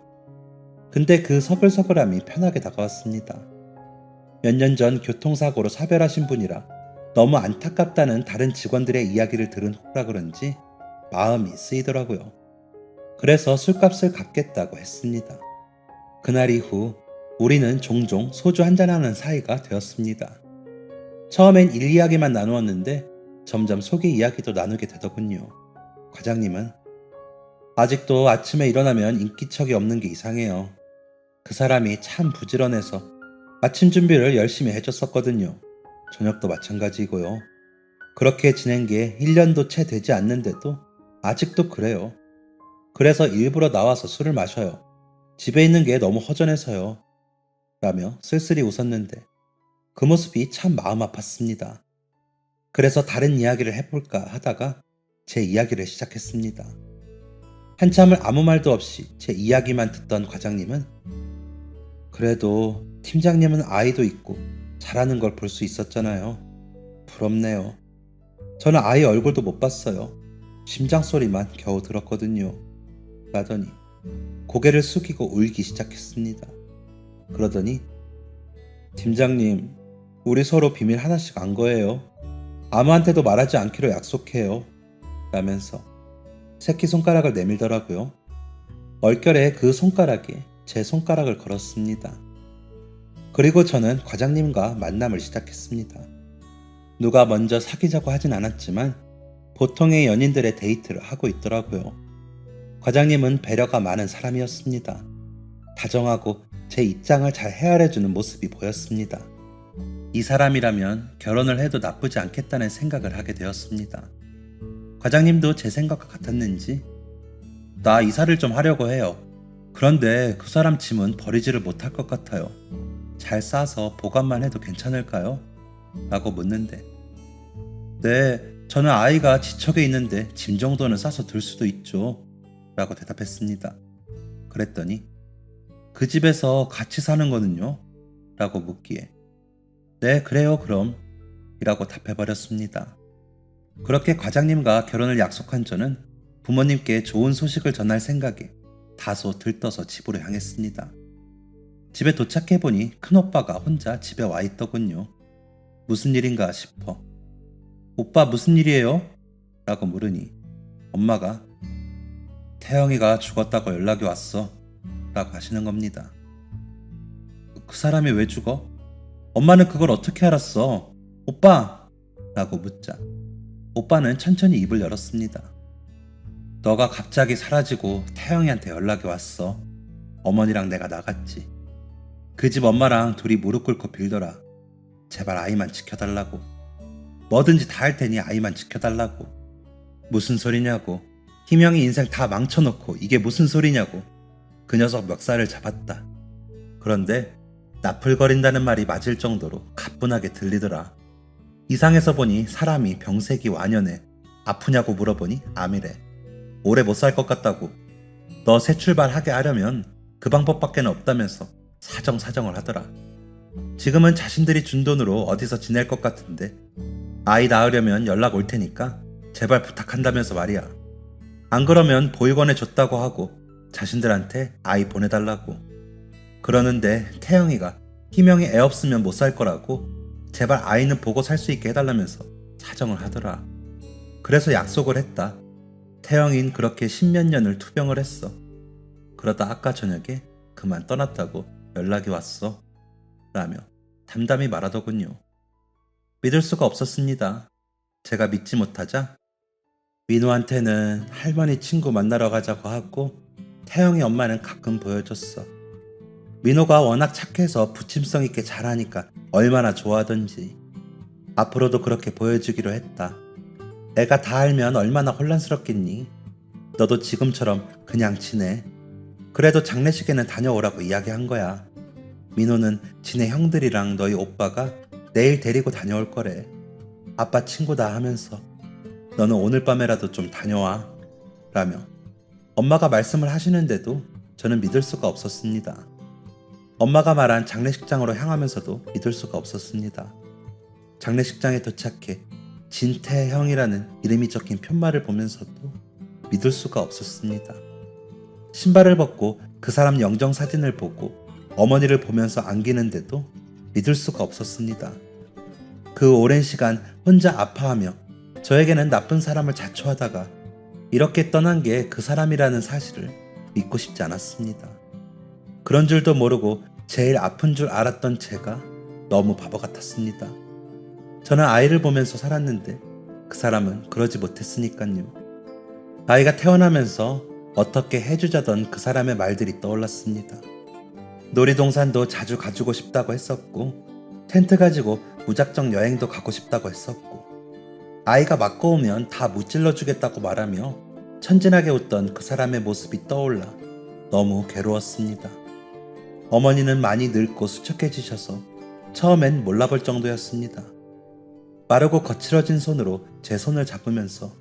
근데 그 서글서글함이 편하게 다가왔습니다. 몇 년 전 교통사고로 사별하신 분이라 너무 안타깝다는 다른 직원들의 이야기를 들은 후라 그런지 마음이 쓰이더라고요. 그래서 술값을 갚겠다고 했습니다. 그날 이후 우리는 종종 소주 한잔하는 사이가 되었습니다. 처음엔 일 이야기만 나누었는데 점점 속의 이야기도 나누게 되더군요. 과장님은 아직도 아침에 일어나면 인기척이 없는 게 이상해요. 그 사람이 참 부지런해서 아침 준비를 열심히 해줬었거든요. 저녁도 마찬가지고요. 그렇게 지낸 게 1년도 채 되지 않는데도 아직도 그래요. 그래서 일부러 나와서 술을 마셔요. 집에 있는 게 너무 허전해서요. 라며 쓸쓸히 웃었는데 그 모습이 참 마음 아팠습니다. 그래서 다른 이야기를 해볼까 하다가 제 이야기를 시작했습니다. 한참을 아무 말도 없이 제 이야기만 듣던 과장님은 그래도 팀장님은 아이도 있고 잘하는 걸 볼 수 있었잖아요. 부럽네요. 저는 아이 얼굴도 못 봤어요. 심장 소리만 겨우 들었거든요. 라더니 고개를 숙이고 울기 시작했습니다. 그러더니 팀장님, 우리 서로 비밀 하나씩 안 거예요. 아무한테도 말하지 않기로 약속해요. 라면서 새끼손가락을 내밀더라고요. 얼결에 그 손가락에 제 손가락을 걸었습니다. 그리고 저는 과장님과 만남을 시작했습니다. 누가 먼저 사귀자고 하진 않았지만 보통의 연인들의 데이트를 하고 있더라고요. 과장님은 배려가 많은 사람이었습니다. 다정하고 제 입장을 잘 헤아려주는 모습이 보였습니다. 이 사람이라면 결혼을 해도 나쁘지 않겠다는 생각을 하게 되었습니다. 과장님도 제 생각과 같았는지 나 이사를 좀 하려고 해요. 그런데 그 사람 짐은 버리지를 못할 것 같아요. 잘 싸서 보관만 해도 괜찮을까요? 라고 묻는데 네, 저는 아이가 지척에 있는데 짐 정도는 싸서 들 수도 있죠. 라고 대답했습니다. 그랬더니 그 집에서 같이 사는 거는요? 라고 묻기에 네, 그래요 그럼 이라고 답해버렸습니다. 그렇게 과장님과 결혼을 약속한 저는 부모님께 좋은 소식을 전할 생각에 다소 들떠서 집으로 향했습니다. 집에 도착해보니 큰오빠가 혼자 집에 와 있더군요. 무슨 일인가 싶어 오빠 무슨 일이에요? 라고 물으니 엄마가 태영이가 죽었다고 연락이 왔어 라고 하시는 겁니다. 그 사람이 왜 죽어? 엄마는 그걸 어떻게 알았어? 오빠! 라고 묻자 오빠는 천천히 입을 열었습니다. 너가 갑자기 사라지고 태영이한테 연락이 왔어. 어머니랑 내가 나갔지. 그 집 엄마랑 둘이 무릎 꿇고 빌더라. 제발 아이만 지켜달라고. 뭐든지 다 할 테니 아이만 지켜달라고. 무슨 소리냐고. 희명이 인생 다 망쳐놓고 이게 무슨 소리냐고. 그 녀석 멱살을 잡았다. 그런데 나풀거린다는 말이 맞을 정도로 가뿐하게 들리더라. 이상해서 보니 사람이 병색이 완연해. 아프냐고 물어보니 암이래. 오래 못 살 것 같다고. 너 새 출발하게 하려면 그 방법밖에 없다면서 사정사정을 하더라. 지금은 자신들이 준 돈으로 어디서 지낼 것 같은데 아이 낳으려면 연락 올 테니까 제발 부탁한다면서 말이야. 안 그러면 보육원에 줬다고 하고 자신들한테 아이 보내달라고. 그러는데 태영이가 희명이 애 없으면 못 살 거라고 제발 아이는 보고 살 수 있게 해달라면서 사정을 하더라. 그래서 약속을 했다. 태영이는 그렇게 십몇 년을 투병을 했어. 그러다 아까 저녁에 그만 떠났다고 연락이 왔어. 라며 담담히 말하더군요. 믿을 수가 없었습니다. 제가 믿지 못하자 민호한테는 할머니 친구 만나러 가자고 하고 태영이 엄마는 가끔 보여줬어. 민호가 워낙 착해서 부침성 있게 잘하니까 얼마나 좋아하던지. 앞으로도 그렇게 보여주기로 했다. 애가 다 알면 얼마나 혼란스럽겠니? 너도 지금처럼 그냥 지내. 그래도 장례식에는 다녀오라고 이야기한 거야. 민호는 지네 형들이랑 너희 오빠가 내일 데리고 다녀올 거래. 아빠 친구다 하면서 너는 오늘 밤에라도 좀 다녀와. 라며 엄마가 말씀을 하시는데도 저는 믿을 수가 없었습니다. 엄마가 말한 장례식장으로 향하면서도 믿을 수가 없었습니다. 장례식장에 도착해 진태형이라는 이름이 적힌 편말을 보면서도 믿을 수가 없었습니다. 신발을 벗고 그 사람 영정 사진을 보고 어머니를 보면서 안기는데도 믿을 수가 없었습니다. 그 오랜 시간 혼자 아파하며 저에게는 나쁜 사람을 자초하다가 이렇게 떠난 게 그 사람이라는 사실을 믿고 싶지 않았습니다. 그런 줄도 모르고 제일 아픈 줄 알았던 제가 너무 바보 같았습니다. 저는 아이를 보면서 살았는데 그 사람은 그러지 못했으니까요. 아이가 태어나면서 어떻게 해주자던 그 사람의 말들이 떠올랐습니다. 놀이동산도 자주 가주고 싶다고 했었고 텐트 가지고 무작정 여행도 가고 싶다고 했었고 아이가 맞고 오면 다 무찔러 주겠다고 말하며 천진하게 웃던 그 사람의 모습이 떠올라 너무 괴로웠습니다. 어머니는 많이 늙고 수척해지셔서 처음엔 몰라볼 정도였습니다. 마르고 거칠어진 손으로 제 손을 잡으면서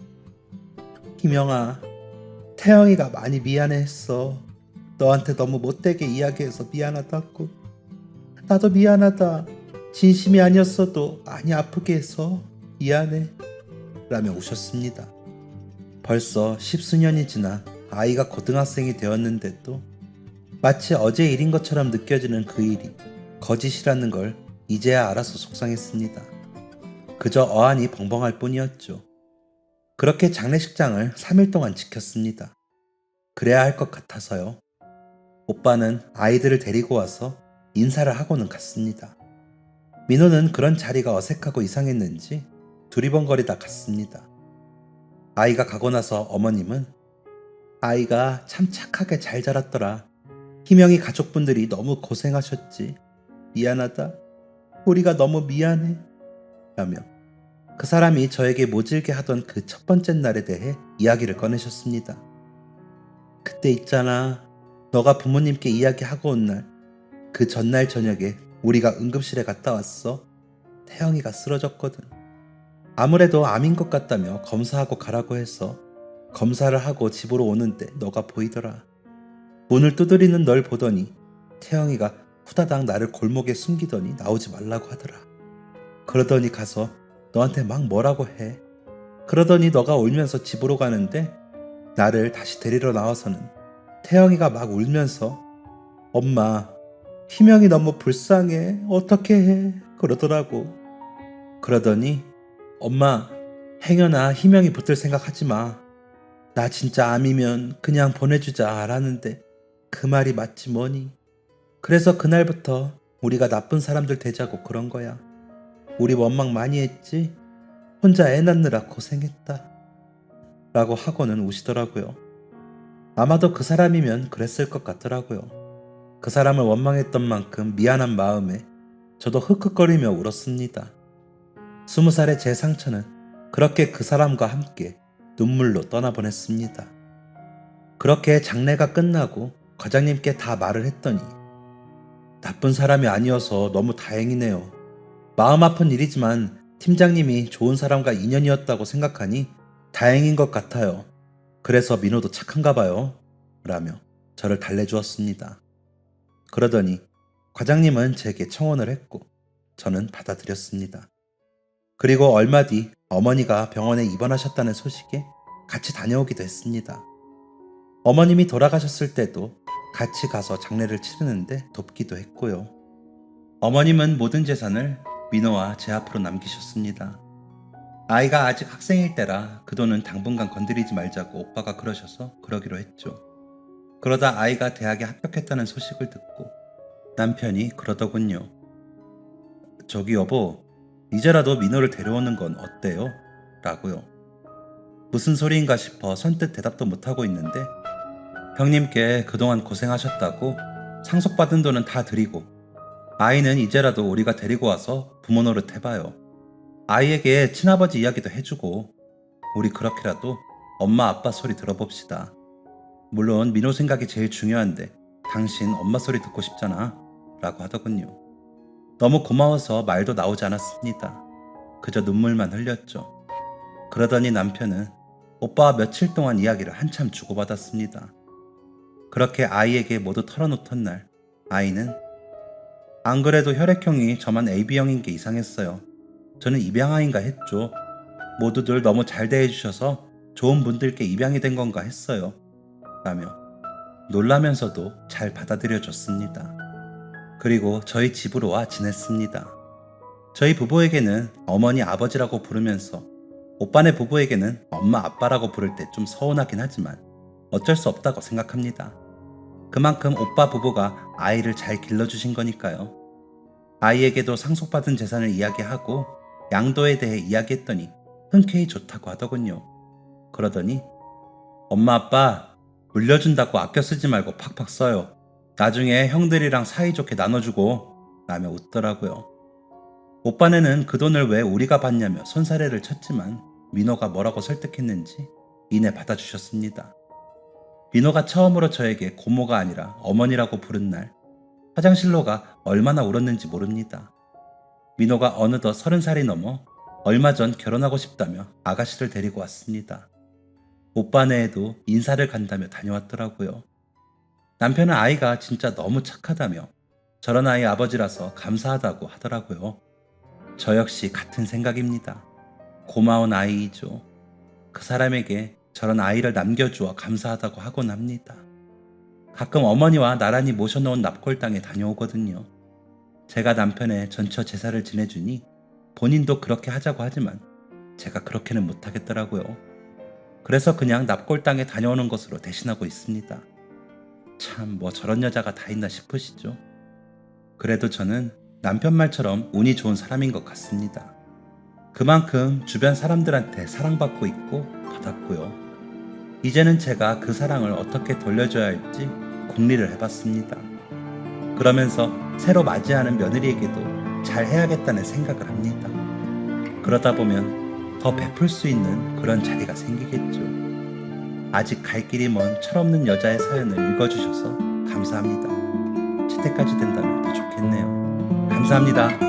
희명아, 태영이가 많이 미안해했어. 너한테 너무 못되게 이야기해서 미안하다고. 나도 미안하다. 진심이 아니었어도 많이 아프게 해서 미안해. 라며 우셨습니다. 벌써 십수년이 지나 아이가 고등학생이 되었는데도 마치 어제 일인 것처럼 느껴지는 그 일이 거짓이라는 걸 이제야 알아서 속상했습니다. 그저 어안이 벙벙할 뿐이었죠. 그렇게 장례식장을 3일 동안 지켰습니다. 그래야 할 것 같아서요. 오빠는 아이들을 데리고 와서 인사를 하고는 갔습니다. 민호는 그런 자리가 어색하고 이상했는지 두리번거리다 갔습니다. 아이가 가고 나서 어머님은 아이가 참 착하게 잘 자랐더라. 희명이 가족분들이 너무 고생하셨지. 미안하다. 우리가 너무 미안해. 라며 그 사람이 저에게 모질게 하던 그 첫 번째 날에 대해 이야기를 꺼내셨습니다. 그때 있잖아. 너가 부모님께 이야기하고 온 날, 그 전날 저녁에 우리가 응급실에 갔다 왔어. 태영이가 쓰러졌거든. 아무래도 암인 것 같다며 검사하고 가라고 해서 검사를 하고 집으로 오는데 너가 보이더라. 문을 두드리는 널 보더니 태영이가 후다닥 나를 골목에 숨기더니 나오지 말라고 하더라. 그러더니 가서 너한테 막 뭐라고 해. 그러더니 너가 울면서 집으로 가는데 나를 다시 데리러 나와서는 태영이가 막 울면서 엄마, 희명이 너무 불쌍해. 어떻게 해. 그러더라고. 그러더니 엄마, 행여나 희명이 붙을 생각하지 마. 나 진짜 암이면 그냥 보내주자 알았는데 그 말이 맞지 뭐니. 그래서 그날부터 우리가 나쁜 사람들 되자고 그런 거야. 우리 원망 많이 했지? 혼자 애 낳느라 고생했다. 라고 하고는 우시더라고요. 아마도 그 사람이면 그랬을 것 같더라고요. 그 사람을 원망했던 만큼 미안한 마음에 저도 흑흑거리며 울었습니다. 20살의 제 상처는 그렇게 그 사람과 함께 눈물로 떠나보냈습니다. 그렇게 장례가 끝나고 과장님께 다 말을 했더니 나쁜 사람이 아니어서 너무 다행이네요. 마음 아픈 일이지만 팀장님이 좋은 사람과 인연이었다고 생각하니 다행인 것 같아요. 그래서 민호도 착한가 봐요. 라며 저를 달래주었습니다. 그러더니 과장님은 제게 청혼을 했고 저는 받아들였습니다. 그리고 얼마 뒤 어머니가 병원에 입원하셨다는 소식에 같이 다녀오기도 했습니다. 어머님이 돌아가셨을 때도 같이 가서 장례를 치르는데 돕기도 했고요. 어머님은 모든 재산을 민호와 제 앞으로 남기셨습니다. 아이가 아직 학생일 때라 그 돈은 당분간 건드리지 말자고 오빠가 그러셔서 그러기로 했죠. 그러다 아이가 대학에 합격했다는 소식을 듣고 남편이 그러더군요. 저기 여보, 이제라도 민호를 데려오는 건 어때요? 라고요. 무슨 소리인가 싶어 선뜻 대답도 못하고 있는데 형님께 그동안 고생하셨다고 상속받은 돈은 다 드리고 아이는 이제라도 우리가 데리고 와서 부모 노릇 해봐요. 아이에게 친아버지 이야기도 해주고 우리 그렇게라도 엄마 아빠 소리 들어봅시다. 물론 민호 생각이 제일 중요한데 당신 엄마 소리 듣고 싶잖아 라고 하더군요. 너무 고마워서 말도 나오지 않았습니다. 그저 눈물만 흘렸죠. 그러더니 남편은 오빠와 며칠 동안 이야기를 한참 주고받았습니다. 그렇게 아이에게 모두 털어놓던 날 아이는 안 그래도 혈액형이 저만 AB형인 게 이상했어요. 저는 입양아인가 했죠. 모두들 너무 잘 대해주셔서 좋은 분들께 입양이 된 건가 했어요. 라며 놀라면서도 잘 받아들여줬습니다. 그리고 저희 집으로 와 지냈습니다. 저희 부부에게는 어머니 아버지라고 부르면서 오빠네 부부에게는 엄마 아빠라고 부를 때 좀 서운하긴 하지만 어쩔 수 없다고 생각합니다. 그만큼 오빠 부부가 아이를 잘 길러주신 거니까요. 아이에게도 상속받은 재산을 이야기하고 양도에 대해 이야기했더니 흔쾌히 좋다고 하더군요. 그러더니 엄마 아빠 물려준다고 아껴 쓰지 말고 팍팍 써요. 나중에 형들이랑 사이좋게 나눠주고 라며 웃더라고요. 오빠네는 그 돈을 왜 우리가 받냐며 손사래를 쳤지만 민호가 뭐라고 설득했는지 이내 받아주셨습니다. 민호가 처음으로 저에게 고모가 아니라 어머니라고 부른 날 화장실로 가 얼마나 울었는지 모릅니다. 민호가 어느덧 30살이 넘어 얼마 전 결혼하고 싶다며 아가씨를 데리고 왔습니다. 오빠네에도 인사를 간다며 다녀왔더라고요. 남편은 아이가 진짜 너무 착하다며 저런 아이 아버지라서 감사하다고 하더라고요. 저 역시 같은 생각입니다. 고마운 아이이죠. 그 사람에게 저런 아이를 남겨주어 감사하다고 하곤 합니다. 가끔 어머니와 나란히 모셔놓은 납골당에 다녀오거든요. 제가 남편의 전처 제사를 지내주니 본인도 그렇게 하자고 하지만 제가 그렇게는 못하겠더라고요. 그래서 그냥 납골당에 다녀오는 것으로 대신하고 있습니다. 참 뭐 저런 여자가 다 있나 싶으시죠? 그래도 저는 남편 말처럼 운이 좋은 사람인 것 같습니다. 그만큼 주변 사람들한테 사랑받고 있고 받았고요. 이제는 제가 그 사랑을 어떻게 돌려줘야 할지 궁리를 해봤습니다. 그러면서 새로 맞이하는 며느리에게도 잘 해야겠다는 생각을 합니다. 그러다 보면 더 베풀 수 있는 그런 자리가 생기겠죠. 아직 갈 길이 먼 철없는 여자의 사연을 읽어주셔서 감사합니다. 채택까지 된다면 더 좋겠네요. 감사합니다.